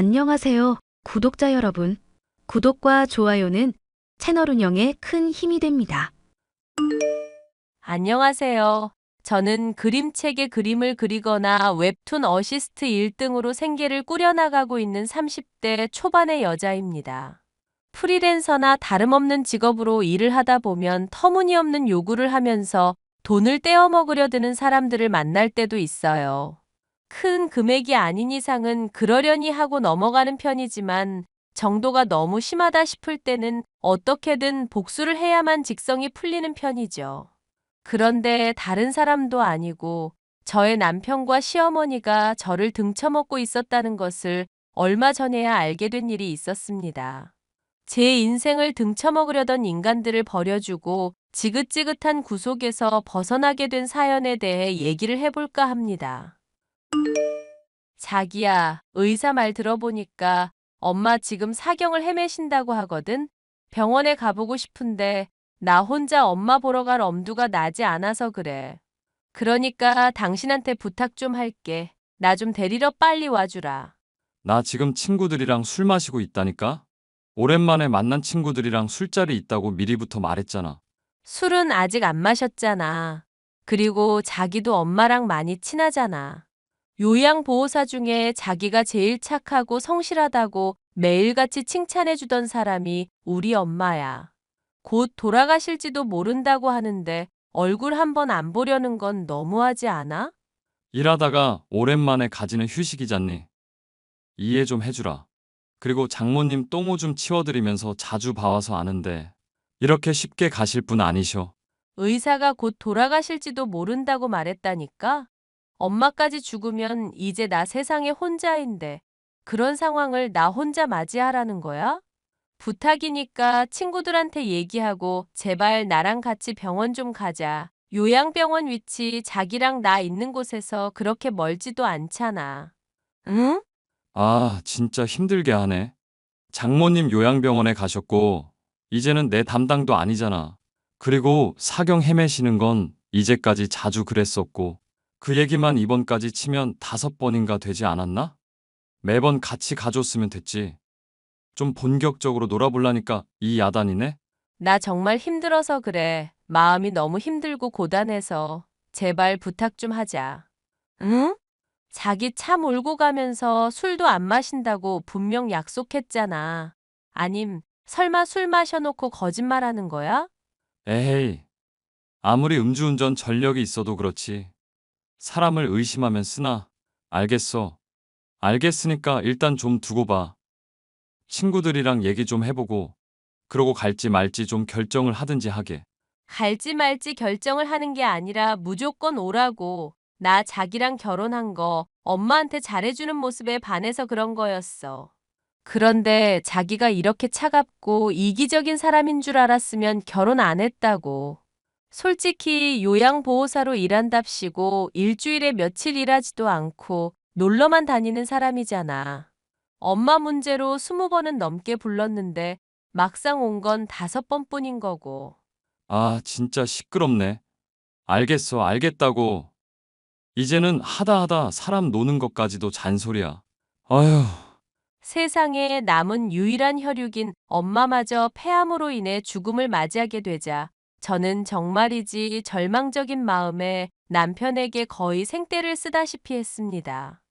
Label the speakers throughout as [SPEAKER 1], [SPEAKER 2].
[SPEAKER 1] 안녕하세요, 구독자 여러분. 구독과 좋아요는 채널 운영에 큰 힘이 됩니다.
[SPEAKER 2] 안녕하세요. 저는 그림책에 그림을 그리거나 웹툰 어시스트 1등으로 생계를 꾸려나가고 있는 30대 초반의 여자입니다. 프리랜서나 다름없는 직업으로 일을 하다 보면 터무니없는 요구를 하면서 돈을 떼어먹으려 드는 사람들을 만날 때도 있어요. 큰 금액이 아닌 이상은 그러려니 하고 넘어가는 편이지만 정도가 너무 심하다 싶을 때는 어떻게든 복수를 해야만 직성이 풀리는 편이죠. 그런데 다른 사람도 아니고 저의 남편과 시어머니가 저를 등쳐먹고 있었다는 것을 얼마 전에야 알게 된 일이 있었습니다. 제 인생을 등쳐먹으려던 인간들을 버려주고 지긋지긋한 구속에서 벗어나게 된 사연에 대해 얘기를 해볼까 합니다. 자기야, 의사 말 들어보니까 엄마 지금 사경을 헤매신다고 하거든? 병원에 가보고 싶은데 나 혼자 엄마 보러 갈 엄두가 나지 않아서 그래. 그러니까 당신한테 부탁 좀 할게. 나 좀 데리러 빨리 와주라.
[SPEAKER 3] 나 지금 친구들이랑 술 마시고 있다니까? 오랜만에 만난 친구들이랑 술자리 있다고 미리부터 말했잖아.
[SPEAKER 2] 술은 아직 안 마셨잖아. 그리고 자기도 엄마랑 많이 친하잖아. 요양보호사 중에 자기가 제일 착하고 성실하다고 매일같이 칭찬해주던 사람이 우리 엄마야. 곧 돌아가실지도 모른다고 하는데 얼굴 한번 안 보려는 건 너무하지 않아?
[SPEAKER 3] 일하다가 오랜만에 가지는 휴식이잖니. 이해 좀 해주라. 그리고 장모님 똥오 좀 치워드리면서 자주 봐와서 아는데 이렇게 쉽게 가실 분 아니셔.
[SPEAKER 2] 의사가 곧 돌아가실지도 모른다고 말했다니까? 엄마까지 죽으면 이제 나 세상에 혼자인데 그런 상황을 나 혼자 맞이하라는 거야? 부탁이니까 친구들한테 얘기하고 제발 나랑 같이 병원 좀 가자. 요양병원 위치 자기랑 나 있는 곳에서 그렇게 멀지도 않잖아. 응?
[SPEAKER 3] 아, 진짜 힘들게 하네. 장모님 요양병원에 가셨고 이제는 내 담당도 아니잖아. 그리고 사경 헤매시는 건 이제까지 자주 그랬었고 그 얘기만 이번까지 치면 5번인가 되지 않았나? 매번 같이 가줬으면 됐지. 좀 본격적으로 놀아볼라니까 이 야단이네?
[SPEAKER 2] 나 정말 힘들어서 그래. 마음이 너무 힘들고 고단해서. 제발 부탁 좀 하자. 응? 자기 차 몰고 가면서 술도 안 마신다고 분명 약속했잖아. 아님, 설마 술 마셔놓고 거짓말하는 거야?
[SPEAKER 3] 에헤이, 아무리 음주운전 전력이 있어도 그렇지. 사람을 의심하면 쓰나? 알겠어. 알겠으니까 일단 좀 두고 봐. 친구들이랑 얘기 좀 해보고, 그러고 갈지 말지 좀 결정을 하든지 하게.
[SPEAKER 2] 갈지 말지 결정을 하는 게 아니라 무조건 오라고. 나 자기랑 결혼한 거 엄마한테 잘해주는 모습에 반해서 그런 거였어. 그런데 자기가 이렇게 차갑고 이기적인 사람인 줄 알았으면 결혼 안 했다고. 솔직히 요양보호사로 일한답시고 일주일에 며칠 일하지도 않고 놀러만 다니는 사람이잖아. 엄마 문제로 20번은 넘게 불렀는데 막상 온 건 5번뿐인 거고.
[SPEAKER 3] 아, 진짜 시끄럽네. 알겠어, 알겠다고. 이제는 하다 하다 사람 노는 것까지도 잔소리야. 아휴,
[SPEAKER 2] 세상에 남은 유일한 혈육인 엄마마저 폐암으로 인해 죽음을 맞이하게 되자 저는 정말이지 절망적인 마음에 남편에게 거의 생떼를 쓰다시피 했습니다.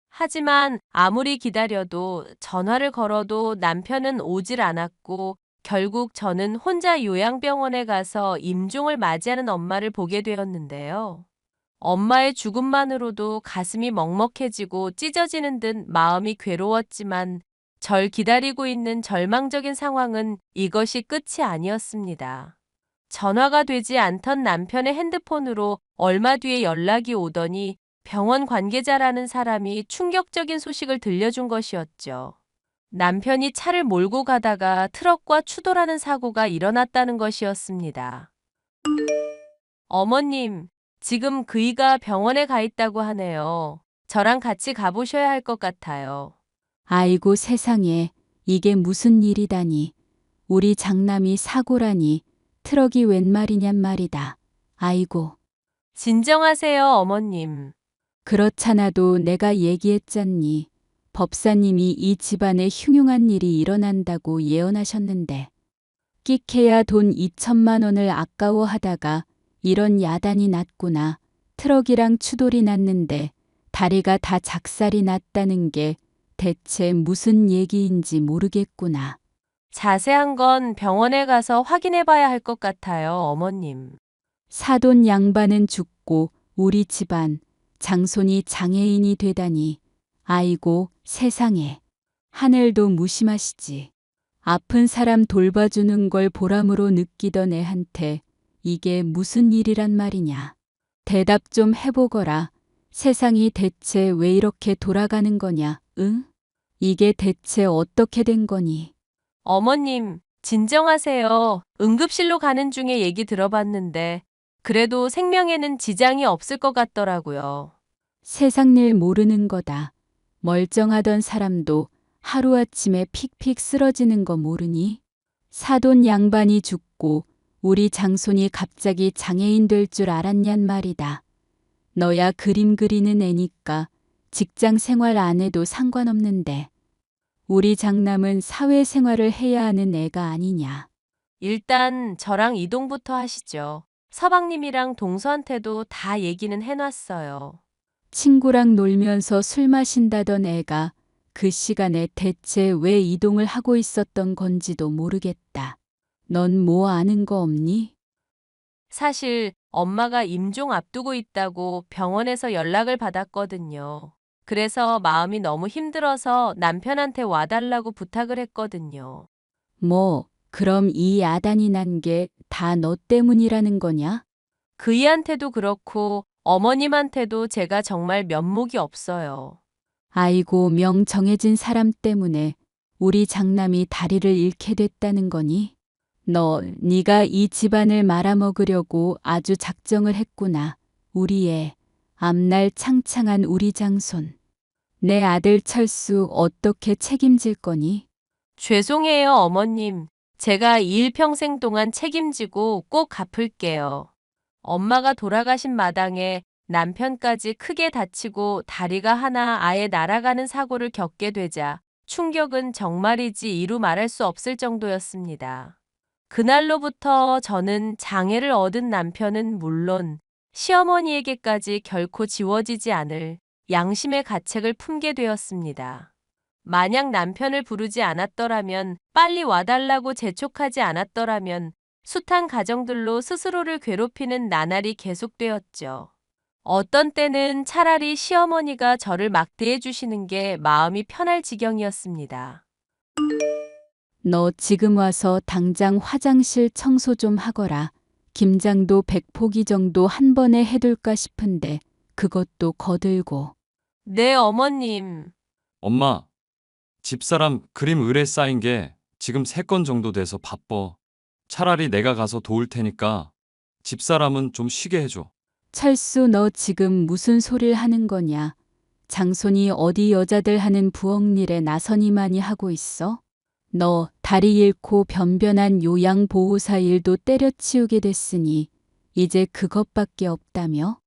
[SPEAKER 2] 하지만 아무리 기다려도 전화를 걸어도 남편은 오질 않았고 결국 저는 혼자 요양병원에 가서 임종을 맞이하는 엄마를 보게 되었는데요. 엄마의 죽음만으로도 가슴이 먹먹해지고 찢어지는 듯 마음이 괴로웠지만 절 기다리고 있는 절망적인 상황은 이것이 끝이 아니었습니다. 전화가 되지 않던 남편의 핸드폰으로 얼마 뒤에 연락이 오더니 병원 관계자라는 사람이 충격적인 소식을 들려준 것이었죠. 남편이 차를 몰고 가다가 트럭과 추돌하는 사고가 일어났다는 것이었습니다. 어머님, 지금 그이가 병원에 가 있다고 하네요. 저랑 같이 가보셔야 할 것 같아요.
[SPEAKER 4] 아이고 세상에, 이게 무슨 일이다니. 우리 장남이 사고라니. 트럭이 웬 말이냔 말이다. 아이고,
[SPEAKER 2] 진정하세요, 어머님.
[SPEAKER 4] 그렇잖아도 내가 얘기했잖니. 법사님이 이 집안에 흉흉한 일이 일어난다고 예언하셨는데 끽해야 돈 2천만 원을 아까워하다가 이런 야단이 났구나. 트럭이랑 추돌이 났는데 다리가 다 작살이 났다는 게 대체 무슨 얘기인지 모르겠구나.
[SPEAKER 2] 자세한 건 병원에 가서 확인해 봐야 할 것 같아요, 어머님.
[SPEAKER 4] 사돈 양반은 죽고 우리 집안 장손이 장애인이 되다니. 아이고 세상에. 하늘도 무심하시지. 아픈 사람 돌봐주는 걸 보람으로 느끼던 애한테 이게 무슨 일이란 말이냐. 대답 좀 해보거라. 세상이 대체 왜 이렇게 돌아가는 거냐, 응? 이게 대체 어떻게 된 거니?
[SPEAKER 2] 어머님, 진정하세요. 응급실로 가는 중에 얘기 들어봤는데, 그래도 생명에는 지장이 없을 것 같더라고요.
[SPEAKER 4] 세상 일 모르는 거다. 멀쩡하던 사람도 하루아침에 픽픽 쓰러지는 거 모르니? 사돈 양반이 죽고 우리 장손이 갑자기 장애인 될 줄 알았냔 말이다. 너야 그림 그리는 애니까 직장 생활 안 해도 상관없는데 우리 장남은 사회생활을 해야 하는 애가 아니냐.
[SPEAKER 2] 일단 저랑 이동부터 하시죠. 서방님이랑 동서한테도 다 얘기는 해놨어요.
[SPEAKER 4] 친구랑 놀면서 술 마신다던 애가 그 시간에 대체 왜 이동을 하고 있었던 건지도 모르겠다. 넌 뭐 아는 거 없니?
[SPEAKER 2] 사실 엄마가 임종 앞두고 있다고 병원에서 연락을 받았거든요. 그래서 마음이 너무 힘들어서 남편한테 와달라고 부탁을 했거든요.
[SPEAKER 4] 뭐, 그럼 이 야단이 난 게 다 너 때문이라는 거냐?
[SPEAKER 2] 그이한테도 그렇고 어머님한테도 제가 정말 면목이 없어요.
[SPEAKER 4] 아이고, 명 정해진 사람 때문에 우리 장남이 다리를 잃게 됐다는 거니? 네가 이 집안을 말아먹으려고 아주 작정을 했구나. 우리 애, 앞날 창창한 우리 장손. 내 아들 철수 어떻게 책임질 거니?
[SPEAKER 2] 죄송해요, 어머님. 제가 이 일평생 동안 책임지고 꼭 갚을게요. 엄마가 돌아가신 마당에 남편까지 크게 다치고 다리가 하나 아예 날아가는 사고를 겪게 되자 충격은 정말이지 이루 말할 수 없을 정도였습니다. 그날로부터 저는 장애를 얻은 남편은 물론 시어머니에게까지 결코 지워지지 않을 양심의 가책을 품게 되었습니다. 만약 남편을 부르지 않았더라면, 빨리 와달라고 재촉하지 않았더라면 숱한 가정들로 스스로를 괴롭히는 나날이 계속되었죠. 어떤 때는 차라리 시어머니가 저를 막대해 주시는 게 마음이 편할 지경이었습니다.
[SPEAKER 4] 너 지금 와서 당장 화장실 청소 좀 하거라. 김장도 100포기 정도 한 번에 해둘까 싶은데 그것도 거들고.
[SPEAKER 2] 네, 어머님.
[SPEAKER 3] 엄마, 집사람 그림 의뢰 쌓인 게 지금 3건 정도 돼서 바빠. 차라리 내가 가서 도울 테니까 집사람은 좀 쉬게 해줘.
[SPEAKER 4] 철수 너 지금 무슨 소리를 하는 거냐. 장손이 어디 여자들 하는 부엌일에 나선이만이 하고 있어? 너 다리 잃고 변변한 요양보호사 일도 때려치우게 됐으니 이제 그것밖에 없다며?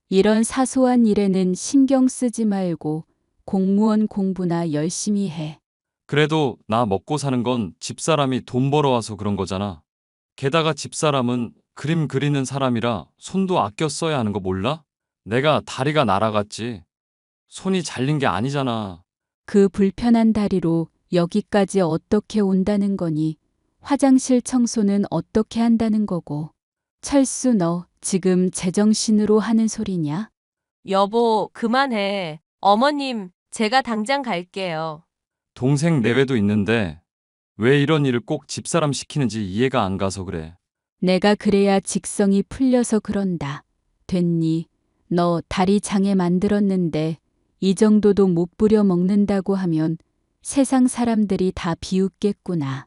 [SPEAKER 4] 이런 사소한 일에는 신경 쓰지 말고 공무원 공부나 열심히 해.
[SPEAKER 3] 그래도 나 먹고 사는 건 집사람이 돈 벌어와서 그런 거잖아. 게다가 집사람은 그림 그리는 사람이라 손도 아껴 써야 하는 거 몰라? 내가 다리가 날아갔지. 손이 잘린 게 아니잖아.
[SPEAKER 4] 그 불편한 다리로 여기까지 어떻게 온다는 거니? 화장실 청소는 어떻게 한다는 거고? 철수 너 지금 제정신으로 하는 소리냐?
[SPEAKER 2] 여보, 그만해. 어머님, 제가 당장 갈게요.
[SPEAKER 3] 동생 내외도 있는데 왜 이런 일을 꼭 집사람 시키는지 이해가 안 가서 그래.
[SPEAKER 4] 내가 그래야 직성이 풀려서 그런다. 됐니? 너 다리 장애 만들었는데 이 정도도 못 부려 먹는다고 하면 세상 사람들이 다 비웃겠구나.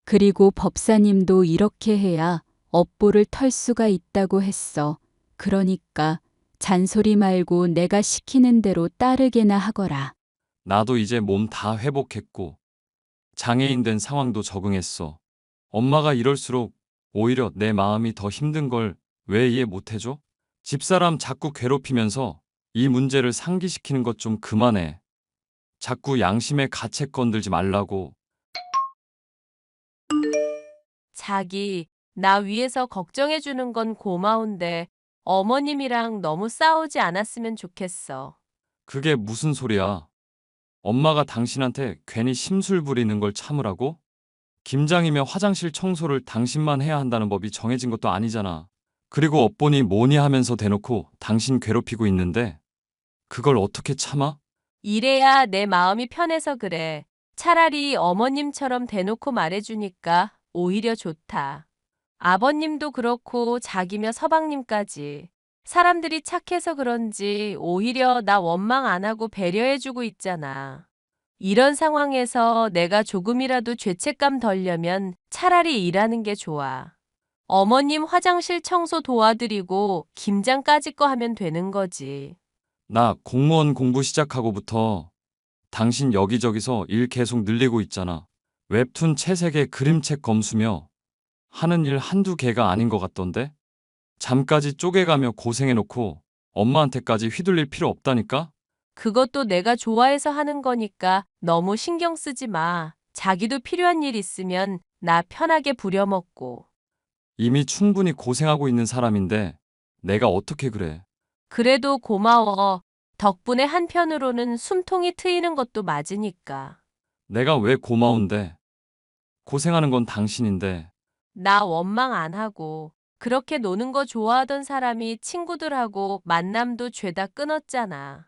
[SPEAKER 4] 그리고 법사님도 이렇게 해야 업보를 털 수가 있다고 했어. 그러니까 잔소리 말고 내가 시키는 대로 따르게나 하거라.
[SPEAKER 3] 나도 이제 몸 다 회복했고 장애인 된 상황도 적응했어. 엄마가 이럴수록 오히려 내 마음이 더 힘든 걸 왜 이해 못 해줘? 집사람 자꾸 괴롭히면서 이 문제를 상기시키는 것 좀 그만해. 자꾸 양심의 가책 건들지 말라고.
[SPEAKER 2] 자기, 나 위해서 걱정해 주는 건 고마운데 어머님이랑 너무 싸우지 않았으면 좋겠어.
[SPEAKER 3] 그게 무슨 소리야? 엄마가 당신한테 괜히 심술 부리는 걸 참으라고? 김장이며 화장실 청소를 당신만 해야 한다는 법이 정해진 것도 아니잖아. 그리고 업보니 뭐니 하면서 대놓고 당신 괴롭히고 있는데 그걸 어떻게 참아?
[SPEAKER 2] 이래야 내 마음이 편해서 그래. 차라리 어머님처럼 대놓고 말해주니까 오히려 좋다. 아버님도 그렇고 자기며 서방님까지. 사람들이 착해서 그런지 오히려 나 원망 안 하고 배려해주고 있잖아. 이런 상황에서 내가 조금이라도 죄책감 덜려면 차라리 일하는 게 좋아. 어머님 화장실 청소 도와드리고 김장까지 거 하면 되는 거지.
[SPEAKER 3] 나 공무원 공부 시작하고부터 당신 여기저기서 일 계속 늘리고 있잖아. 웹툰 채색에 그림책 검수며 하는 일 한두 개가 아닌 것 같던데? 잠까지 쪼개가며 고생해놓고 엄마한테까지 휘둘릴 필요 없다니까?
[SPEAKER 2] 그것도 내가 좋아해서 하는 거니까 너무 신경 쓰지 마. 자기도 필요한 일 있으면 나 편하게 부려먹고.
[SPEAKER 3] 이미 충분히 고생하고 있는 사람인데 내가 어떻게 그래?
[SPEAKER 2] 그래도 고마워. 덕분에 한편으로는 숨통이 트이는 것도 맞으니까.
[SPEAKER 3] 내가 왜 고마운데? 고생하는 건 당신인데.
[SPEAKER 2] 나 원망 안 하고. 그렇게 노는 거 좋아하던 사람이 친구들하고 만남도 죄다 끊었잖아.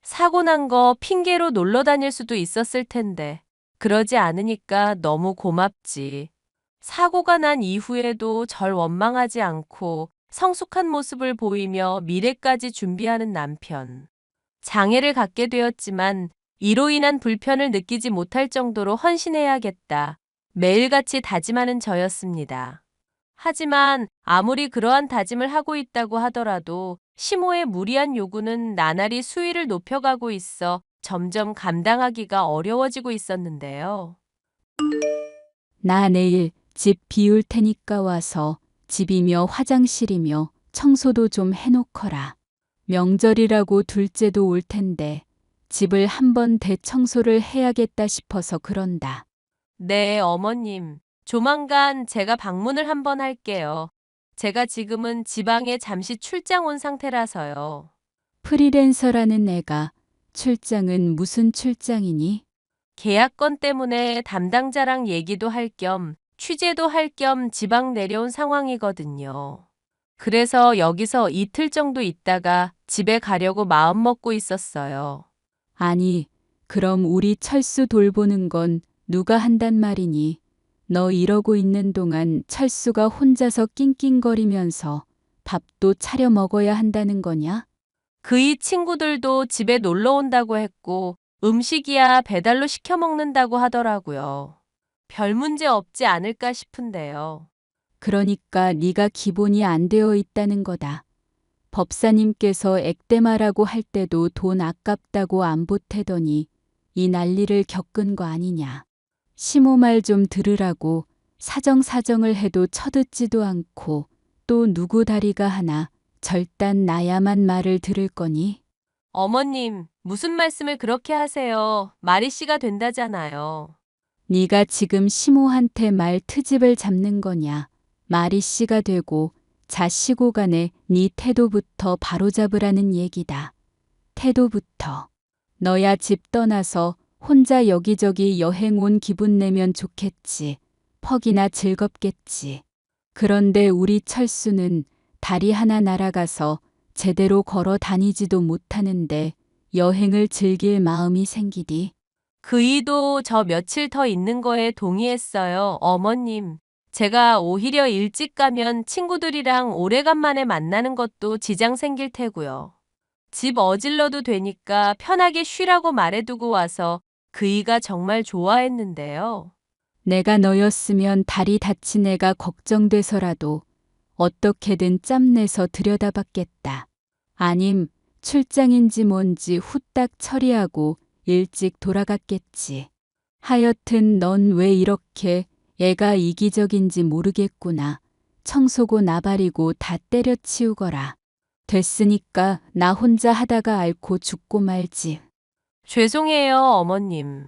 [SPEAKER 2] 사고 난 거 핑계로 놀러 다닐 수도 있었을 텐데. 그러지 않으니까 너무 고맙지. 사고가 난 이후에도 절 원망하지 않고 성숙한 모습을 보이며 미래까지 준비하는 남편. 장애를 갖게 되었지만 이로 인한 불편을 느끼지 못할 정도로 헌신해야겠다. 매일같이 다짐하는 저였습니다. 하지만 아무리 그러한 다짐을 하고 있다고 하더라도 시모의 무리한 요구는 나날이 수위를 높여가고 있어 점점 감당하기가 어려워지고 있었는데요.
[SPEAKER 4] 나 내일 집 비울 테니까 와서 집이며 화장실이며 청소도 좀 해놓거라. 명절이라고 둘째도 올 텐데 집을 한번 대청소를 해야겠다 싶어서 그런다.
[SPEAKER 2] 네, 어머님. 조만간 제가 방문을 한번 할게요. 제가 지금은 지방에 잠시 출장 온 상태라서요.
[SPEAKER 4] 프리랜서라는 애가 출장은 무슨 출장이니?
[SPEAKER 2] 계약건 때문에 담당자랑 얘기도 할 겸 취재도 할 겸 지방 내려온 상황이거든요. 그래서 여기서 이틀 정도 있다가 집에 가려고 마음먹고 있었어요.
[SPEAKER 4] 아니, 그럼 우리 철수 돌보는 건 누가 한단 말이니? 너 이러고 있는 동안 철수가 혼자서 낑낑거리면서 밥도 차려 먹어야 한다는 거냐?
[SPEAKER 2] 그이 친구들도 집에 놀러 온다고 했고 음식이야 배달로 시켜 먹는다고 하더라고요. 별 문제 없지 않을까 싶은데요.
[SPEAKER 4] 그러니까 네가 기본이 안 되어 있다는 거다. 법사님께서 액대마라고 할 때도 돈 아깝다고 안 보태더니 이 난리를 겪은 거 아니냐. 시모 말 좀 들으라고 사정사정을 해도 쳐듣지도 않고 또 누구 다리가 하나 절단 나야만 말을 들을 거니?
[SPEAKER 2] 어머님, 무슨 말씀을 그렇게 하세요? 마리 씨가 된다잖아요.
[SPEAKER 4] 네가 지금 시모한테 말 트집을 잡는 거냐. 마리 씨가 되고 자시고 간에 네 태도부터 바로잡으라는 얘기다. 태도부터. 너야 집 떠나서 혼자 여기저기 여행 온 기분 내면 좋겠지. 퍽이나 즐겁겠지. 그런데 우리 철수는 다리 하나 날아가서 제대로 걸어 다니지도 못하는데 여행을 즐길 마음이 생기디.
[SPEAKER 2] 그이도 저 며칠 더 있는 거에 동의했어요, 어머님. 제가 오히려 일찍 가면 친구들이랑 오래간만에 만나는 것도 지장 생길 테고요. 집 어질러도 되니까 편하게 쉬라고 말해두고 와서 그이가 정말 좋아했는데요.
[SPEAKER 4] 내가 너였으면 다리 다친 애가 걱정돼서라도 어떻게든 짬내서 들여다봤겠다. 아님 출장인지 뭔지 후딱 처리하고 일찍 돌아갔겠지. 하여튼 넌 왜 이렇게 애가 이기적인지 모르겠구나. 청소고 나발이고 다 때려치우거라. 됐으니까 나 혼자 하다가 앓고 죽고 말지.
[SPEAKER 2] 죄송해요, 어머님.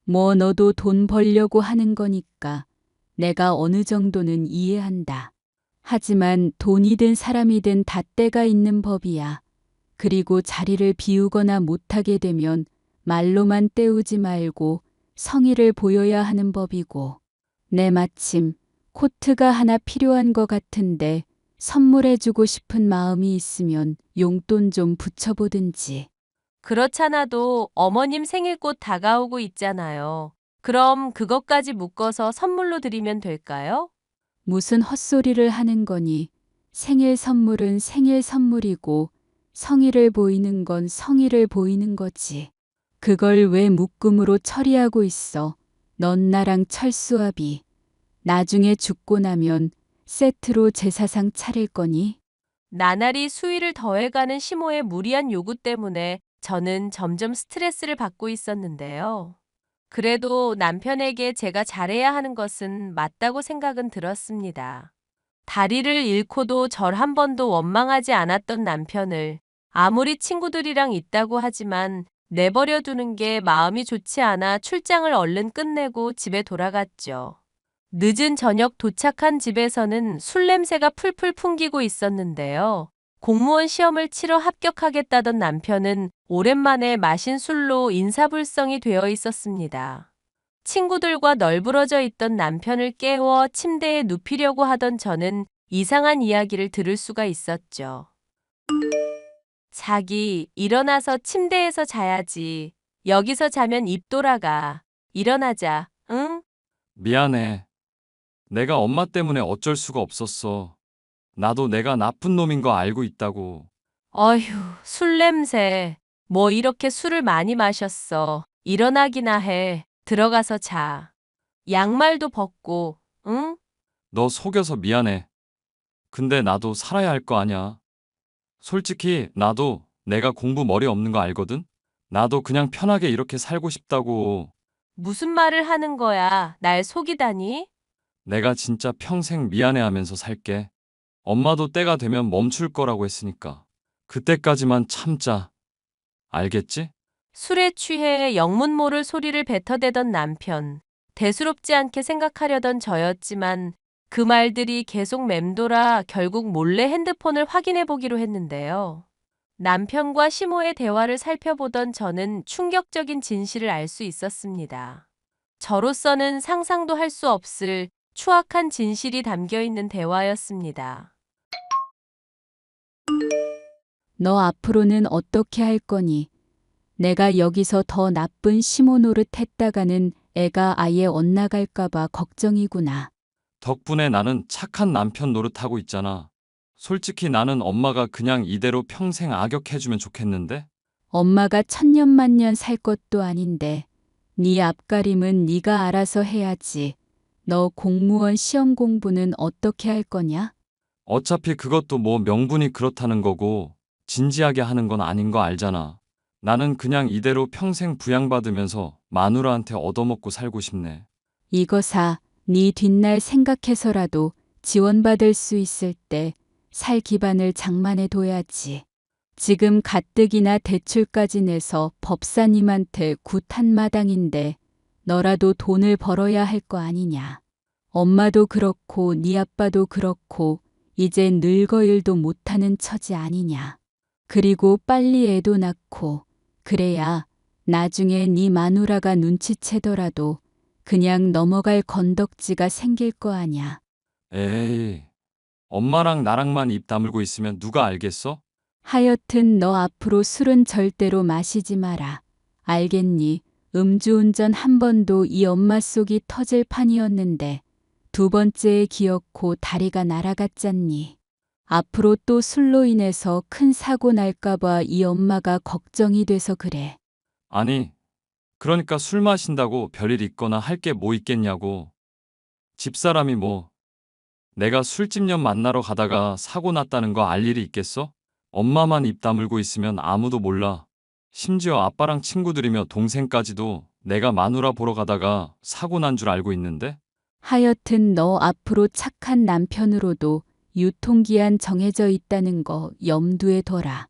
[SPEAKER 4] 뭐 너도 돈 벌려고 하는 거니까 내가 어느 정도는 이해한다. 하지만 돈이든 사람이든 다 때가 있는 법이야. 그리고 자리를 비우거나 못하게 되면 말로만 때우지 말고 성의를 보여야 하는 법이고. 내 마침 코트가 하나 필요한 것 같은데 선물해주고 싶은 마음이 있으면 용돈 좀 붙여보든지.
[SPEAKER 2] 그렇잖아도 어머님 생일 곧 다가오고 있잖아요. 그럼 그것까지 묶어서 선물로 드리면 될까요?
[SPEAKER 4] 무슨 헛소리를 하는 거니? 생일 선물은 생일 선물이고 성의를 보이는 건 성의를 보이는 거지. 그걸 왜 묶음으로 처리하고 있어? 넌 나랑 철수합이. 나중에 죽고 나면 세트로 제사상 차릴 거니?
[SPEAKER 2] 나날이 수위를 더해가는 시모의 무리한 요구 때문에 저는 점점 스트레스를 받고 있었는데요. 그래도 남편에게 제가 잘해야 하는 것은 맞다고 생각은 들었습니다. 다리를 잃고도 절 한 번도 원망하지 않았던 남편을 아무리 친구들이랑 있다고 하지만 내버려 두는 게 마음이 좋지 않아 출장을 얼른 끝내고 집에 돌아갔죠. 늦은 저녁 도착한 집에서는 술 냄새가 풀풀 풍기고 있었는데요. 공무원 시험을 치러 합격하겠다던 남편은 오랜만에 마신 술로 인사불성이 되어 있었습니다. 친구들과 널브러져 있던 남편을 깨워 침대에 눕히려고 하던 저는 이상한 이야기를 들을 수가 있었죠. 자기, 일어나서 침대에서 자야지. 여기서 자면 입 돌아가. 일어나자, 응?
[SPEAKER 3] 미안해. 내가 엄마 때문에 어쩔 수가 없었어. 나도 내가 나쁜 놈인 거 알고 있다고.
[SPEAKER 2] 어휴, 술 냄새. 뭐 이렇게 술을 많이 마셨어. 일어나기나 해. 들어가서 자. 양말도 벗고, 응?
[SPEAKER 3] 너 속여서 미안해. 근데 나도 살아야 할 거 아냐. 솔직히 나도 내가 공부 머리 없는 거 알거든? 나도 그냥 편하게 이렇게 살고 싶다고.
[SPEAKER 2] 무슨 말을 하는 거야? 날 속이다니?
[SPEAKER 3] 내가 진짜 평생 미안해 하면서 살게. 엄마도 때가 되면 멈출 거라고 했으니까. 그때까지만 참자. 알겠지?
[SPEAKER 2] 술에 취해 영문 모를 소리를 뱉어대던 남편. 대수롭지 않게 생각하려던 저였지만 그 말들이 계속 맴돌아 결국 몰래 핸드폰을 확인해 보기로 했는데요. 남편과 시모의 대화를 살펴보던 저는 충격적인 진실을 알 수 있었습니다. 저로서는 상상도 할 수 없을 추악한 진실이 담겨 있는 대화였습니다.
[SPEAKER 4] 너 앞으로는 어떻게 할 거니? 내가 여기서 더 나쁜 시모 노릇 했다가는 애가 아예 엇나갈까봐 걱정이구나.
[SPEAKER 3] 덕분에 나는 착한 남편 노릇하고 있잖아. 솔직히 나는 엄마가 그냥 이대로 평생 악역해주면 좋겠는데?
[SPEAKER 4] 엄마가 천년만년 살 것도 아닌데 네 앞가림은 네가 알아서 해야지. 너 공무원 시험 공부는 어떻게 할 거냐?
[SPEAKER 3] 어차피 그것도 뭐 명분이 그렇다는 거고 진지하게 하는 건 아닌 거 알잖아. 나는 그냥 이대로 평생 부양받으면서 마누라한테 얻어먹고 살고 싶네.
[SPEAKER 4] 이거 사. 네 뒷날 생각해서라도 지원받을 수 있을 때 살 기반을 장만해 둬야지. 지금 가뜩이나 대출까지 내서 법사님한테 굿한 마당인데 너라도 돈을 벌어야 할 거 아니냐. 엄마도 그렇고 네 아빠도 그렇고 이제 늙어 일도 못하는 처지 아니냐. 그리고 빨리 애도 낳고 그래야 나중에 네 마누라가 눈치채더라도 그냥 넘어갈 건덕지가 생길 거 아냐.
[SPEAKER 3] 에이, 엄마랑 나랑만 입 다물고 있으면 누가 알겠어?
[SPEAKER 4] 하여튼 너 앞으로 술은 절대로 마시지 마라. 알겠니? 음주운전 한 번도 이 엄마 속이 터질 판이었는데 두 번째에 기어코 다리가 날아갔잖니. 앞으로 또 술로 인해서 큰 사고 날까봐 이 엄마가 걱정이 돼서 그래.
[SPEAKER 3] 아니, 그러니까 술 마신다고 별일 있거나 할 게 뭐 있겠냐고. 집사람이 뭐, 내가 술집년 만나러 가다가 사고 났다는 거 알 일이 있겠어? 엄마만 입 다물고 있으면 아무도 몰라. 심지어 아빠랑 친구들이며 동생까지도 내가 마누라 보러 가다가 사고 난 줄 알고 있는데?
[SPEAKER 4] 하여튼 너 앞으로 착한 남편으로도 유통기한 정해져 있다는 거 염두에 둬라.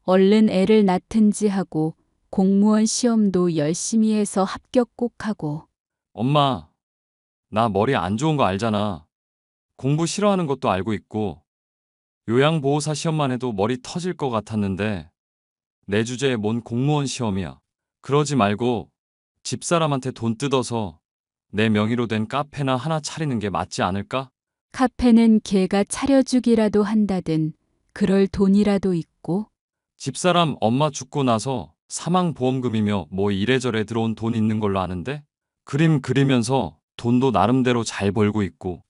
[SPEAKER 4] 얼른 애를 낳든지 하고 공무원 시험도 열심히 해서 합격 꼭 하고.
[SPEAKER 3] 엄마, 나 머리 안 좋은 거 알잖아. 공부 싫어하는 것도 알고 있고, 요양보호사 시험만 해도 머리 터질 것 같았는데, 내 주제에 뭔 공무원 시험이야. 그러지 말고, 집사람한테 돈 뜯어서 내 명의로 된 카페나 하나 차리는 게 맞지 않을까?
[SPEAKER 4] 카페는 걔가 차려주기라도 한다든 그럴 돈이라도 있고.
[SPEAKER 3] 집사람 엄마 죽고 나서 사망보험금이며 뭐 이래저래 들어온 돈 있는 걸로 아는데? 그림 그리면서 돈도 나름대로 잘 벌고 있고.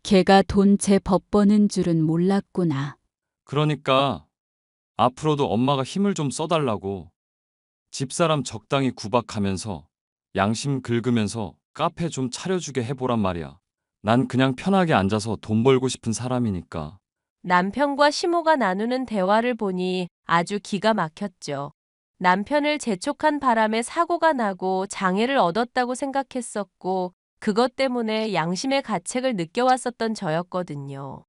[SPEAKER 4] 걔가 돈 제법 버는 줄은 몰랐구나.
[SPEAKER 3] 그러니까 앞으로도 엄마가 힘을 좀 써달라고. 집사람 적당히 구박하면서 양심 긁으면서 카페 좀 차려주게 해보란 말이야. 난 그냥 편하게 앉아서 돈 벌고 싶은 사람이니까.
[SPEAKER 2] 남편과 시모가 나누는 대화를 보니 아주 기가 막혔죠. 남편을 재촉한 바람에 사고가 나고 장애를 얻었다고 생각했었고, 그것 때문에 양심의 가책을 느껴왔었던 저였거든요.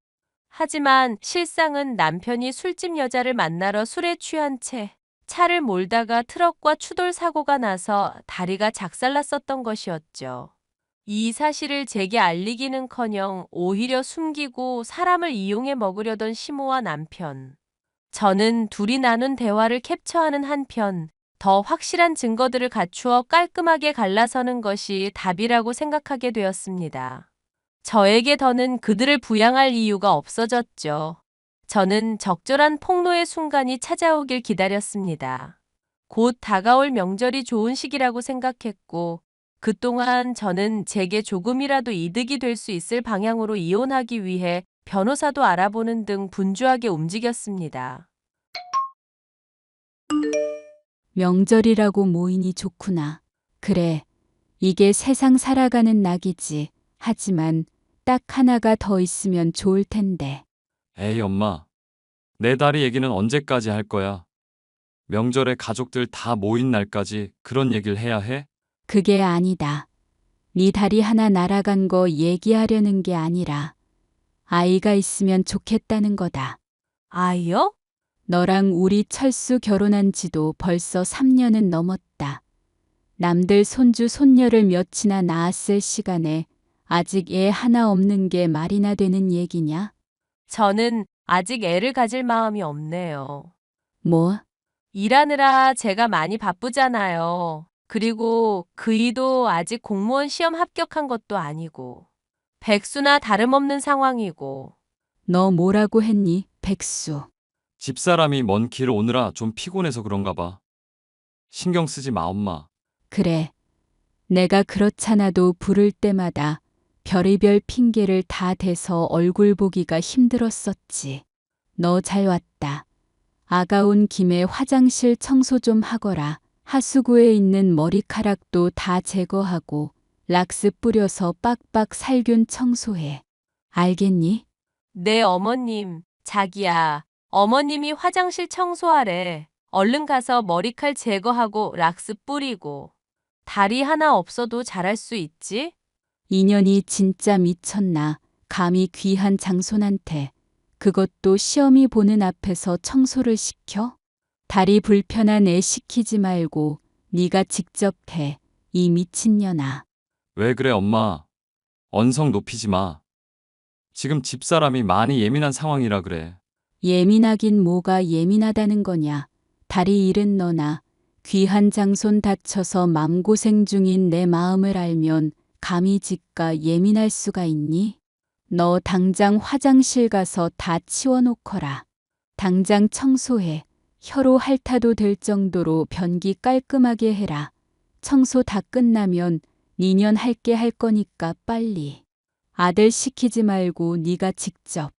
[SPEAKER 2] 하지만 실상은 남편이 술집 여자를 만나러 술에 취한 채 차를 몰다가 트럭과 추돌 사고가 나서 다리가 작살났었던 것이었죠. 이 사실을 제게 알리기는커녕 오히려 숨기고 사람을 이용해 먹으려던 시모와 남편. 저는 둘이 나눈 대화를 캡처하는 한편 더 확실한 증거들을 갖추어 깔끔하게 갈라서는 것이 답이라고 생각하게 되었습니다. 저에게 더는 그들을 부양할 이유가 없어졌죠. 저는 적절한 폭로의 순간이 찾아오길 기다렸습니다. 곧 다가올 명절이 좋은 시기라고 생각했고, 그동안 저는 제게 조금이라도 이득이 될 수 있을 방향으로 이혼하기 위해 변호사도 알아보는 등 분주하게 움직였습니다.
[SPEAKER 4] 명절이라고 모이니 좋구나. 그래, 이게 세상 살아가는 낙이지. 하지만 딱 하나가 더 있으면 좋을 텐데.
[SPEAKER 3] 에이 엄마, 내 다리 얘기는 언제까지 할 거야? 명절에 가족들 다 모인 날까지 그런 얘기를 해야 해?
[SPEAKER 4] 그게 아니다. 네 다리 하나 날아간 거 얘기하려는 게 아니라 아이가 있으면 좋겠다는 거다.
[SPEAKER 2] 아이요?
[SPEAKER 4] 너랑 우리 철수 결혼한 지도 벌써 3년은 넘었다. 남들 손주 손녀를 몇이나 낳았을 시간에 아직 애 하나 없는 게 말이나 되는 얘기냐?
[SPEAKER 2] 저는 아직 애를 가질 마음이 없네요.
[SPEAKER 4] 뭐?
[SPEAKER 2] 일하느라 제가 많이 바쁘잖아요. 그리고 그이도 아직 공무원 시험 합격한 것도 아니고, 백수나 다름없는 상황이고.
[SPEAKER 4] 너 뭐라고 했니, 백수?
[SPEAKER 3] 집사람이 먼 길 오느라 좀 피곤해서 그런가 봐. 신경 쓰지 마 엄마.
[SPEAKER 4] 그래. 내가 그렇잖아도 부를 때마다 별의별 핑계를 다 대서 얼굴 보기가 힘들었었지. 너 잘 왔다. 아가 온 김에 화장실 청소 좀 하거라. 하수구에 있는 머리카락도 다 제거하고 락스 뿌려서 빡빡 살균 청소해. 알겠니?
[SPEAKER 2] 네, 어머님. 자기야. 어머님이 화장실 청소하래. 얼른 가서 머리칼 제거하고 락스 뿌리고. 다리 하나 없어도 잘할 수 있지?
[SPEAKER 4] 인연이 진짜 미쳤나. 감히 귀한 장손한테. 그것도 시험이 보는 앞에서 청소를 시켜? 다리 불편한 애 시키지 말고 네가 직접 해. 이 미친년아.
[SPEAKER 3] 왜 그래 엄마? 언성 높이지 마. 지금 집사람이 많이 예민한 상황이라 그래.
[SPEAKER 4] 예민하긴 뭐가 예민하다는 거냐. 다리 잃은 너나 귀한 장손 다쳐서 맘고생 중인 내 마음을 알면 감히 지가 예민할 수가 있니? 너 당장 화장실 가서 다 치워놓거라. 당장 청소해. 혀로 핥아도 될 정도로 변기 깔끔하게 해라. 청소 다 끝나면 니년 할게 할 거니까 빨리. 아들 시키지 말고 네가 직접.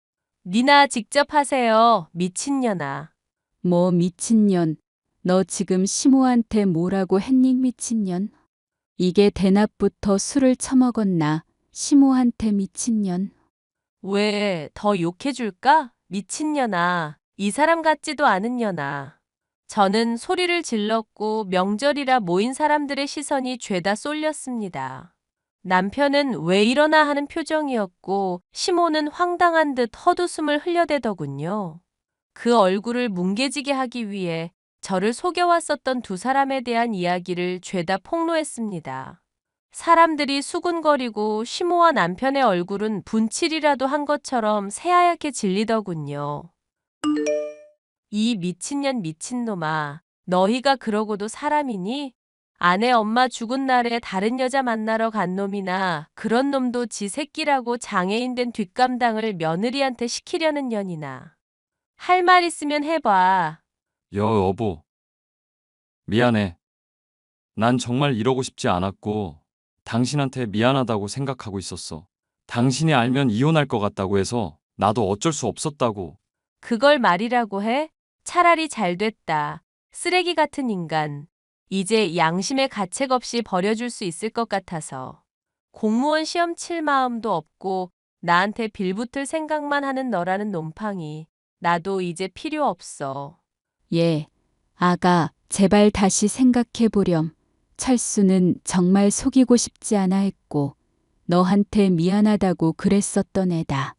[SPEAKER 2] 니나 직접 하세요. 미친년아.
[SPEAKER 4] 뭐 미친년. 너 지금 시모한테 뭐라고 했니 미친년? 이게 대낮부터 술을 처먹었나? 시모한테 미친년.
[SPEAKER 2] 왜 더 욕해줄까? 미친년아. 이 사람 같지도 않은 년아. 저는 소리를 질렀고 명절이라 모인 사람들의 시선이 죄다 쏠렸습니다. 남편은 왜 이러나 하는 표정이었고 시모는 황당한 듯 헛웃음을 흘려대더군요. 그 얼굴을 뭉개지게 하기 위해 저를 속여왔었던 두 사람에 대한 이야기를 죄다 폭로했습니다. 사람들이 수군거리고 시모와 남편의 얼굴은 분칠이라도 한 것처럼 새하얗게 질리더군요. 이 미친년 미친놈아, 너희가 그러고도 사람이니? 아내 엄마 죽은 날에 다른 여자 만나러 간 놈이나 그런 놈도 지 새끼라고 장애인 된 뒷감당을 며느리한테 시키려는 년이나. 할 말 있으면 해봐.
[SPEAKER 3] 여보. 미안해. 난 정말 이러고 싶지 않았고, 당신한테 미안하다고 생각하고 있었어. 당신이 알면 이혼할 것 같다고 해서 나도 어쩔 수 없었다고.
[SPEAKER 2] 그걸 말이라고 해? 차라리 잘 됐다. 쓰레기 같은 인간. 이제 양심의 가책 없이 버려줄 수 있을 것 같아서. 공무원 시험 칠 마음도 없고 나한테 빌붙을 생각만 하는 너라는 놈팡이. 나도 이제 필요 없어.
[SPEAKER 4] 예, 아가, 제발 다시 생각해 보렴. 철수는 정말 속이고 싶지 않아 했고, 너한테 미안하다고 그랬었던 애다.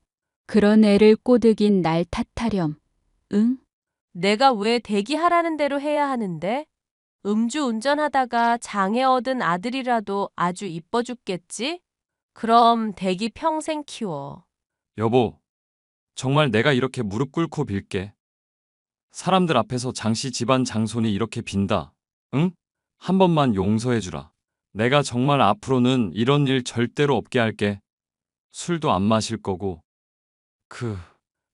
[SPEAKER 4] 그런 애를 꼬드긴 날 탓하렴. 응?
[SPEAKER 2] 내가 왜 대기하라는 대로 해야 하는데? 음주 운전하다가 장애 얻은 아들이라도 아주 이뻐 죽겠지? 그럼 대기 평생 키워.
[SPEAKER 3] 여보, 정말 내가 이렇게 무릎 꿇고 빌게. 사람들 앞에서 장씨 집안 장손이 이렇게 빈다. 응? 한 번만 용서해주라. 내가 정말 앞으로는 이런 일 절대로 없게 할게. 술도 안 마실 거고.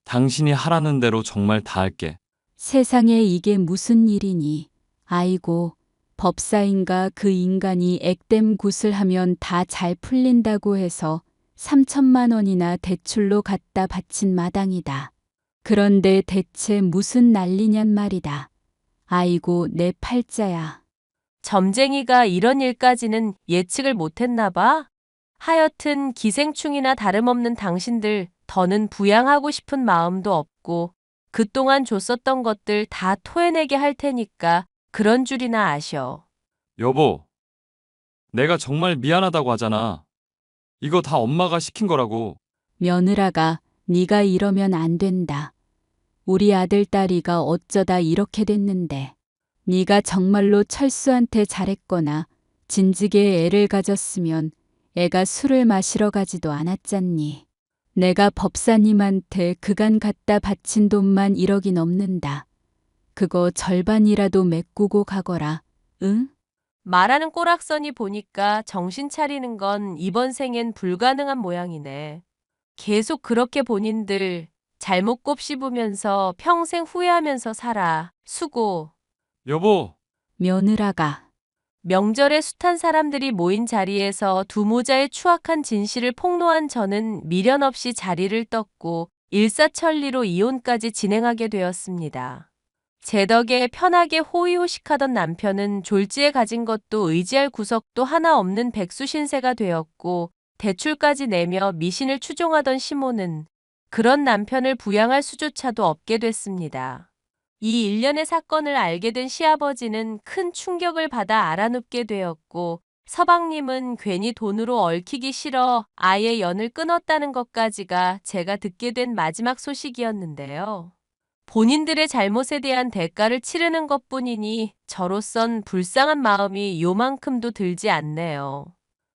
[SPEAKER 3] 당신이 하라는 대로 정말 다 할게.
[SPEAKER 4] 세상에 이게 무슨 일이니? 아이고, 법사인가 그 인간이 액땜 굿을 하면 다 잘 풀린다고 해서 3천만 원이나 대출로 갖다 바친 마당이다. 그런데 대체 무슨 난리냔 말이다. 아이고, 내 팔자야.
[SPEAKER 2] 점쟁이가 이런 일까지는 예측을 못했나 봐. 하여튼 기생충이나 다름없는 당신들 더는 부양하고 싶은 마음도 없고 그동안 줬었던 것들 다 토해내게 할 테니까 그런 줄이나 아셔.
[SPEAKER 3] 여보, 내가 정말 미안하다고 하잖아. 이거 다 엄마가 시킨 거라고.
[SPEAKER 4] 며느라가 네가 이러면 안 된다. 우리 아들 딸이가 어쩌다 이렇게 됐는데. 네가 정말로 철수한테 잘했거나 진즉에 애를 가졌으면 애가 술을 마시러 가지도 않았잖니. 내가 법사님한테 그간 갖다 바친 돈만 1억이 넘는다. 그거 절반이라도 메꾸고 가거라. 응?
[SPEAKER 2] 말하는 꼬락서니 보니까 정신 차리는 건 이번 생엔 불가능한 모양이네. 계속 그렇게 본인들 잘못 곱씹으면서 평생 후회하면서 살아. 수고.
[SPEAKER 3] 여보,
[SPEAKER 4] 며느라가
[SPEAKER 2] 명절에 숱한 사람들이 모인 자리에서 두 모자의 추악한 진실을 폭로한 저는 미련 없이 자리를 떴고 일사천리로 이혼까지 진행하게 되었습니다. 제 덕에 편하게 호의호식하던 남편은 졸지에 가진 것도 의지할 구석도 하나 없는 백수신세가 되었고 대출까지 내며 미신을 추종하던 시모는 그런 남편을 부양할 수조차도 없게 됐습니다. 이 일련의 사건을 알게 된 시아버지는 큰 충격을 받아 알아눕게 되었고 서방님은 괜히 돈으로 얽히기 싫어 아예 연을 끊었다는 것까지가 제가 듣게 된 마지막 소식이었는데요. 본인들의 잘못에 대한 대가를 치르는 것뿐이니 저로선 불쌍한 마음이 요만큼도 들지 않네요.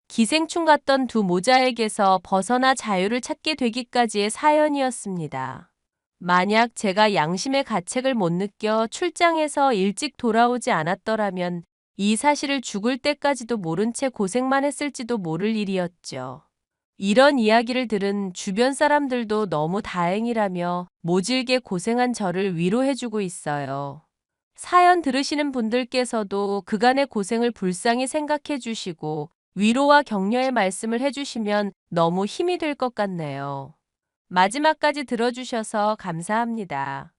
[SPEAKER 2] 기생충 같던 두 모자에게서 벗어나 자유를 찾게 되기까지의 사연이었습니다. 만약 제가 양심의 가책을 못 느껴 출장에서 일찍 돌아오지 않았더라면 이 사실을 죽을 때까지도 모른 채 고생만 했을지도 모를 일이었죠. 이런 이야기를 들은 주변 사람들도 너무 다행이라며 모질게 고생한 저를 위로해주고 있어요. 사연 들으시는 분들께서도 그간의 고생을 불쌍히 생각해 주시고 위로와 격려의 말씀을 해주시면 너무 힘이 될 것 같네요. 마지막까지 들어주셔서 감사합니다.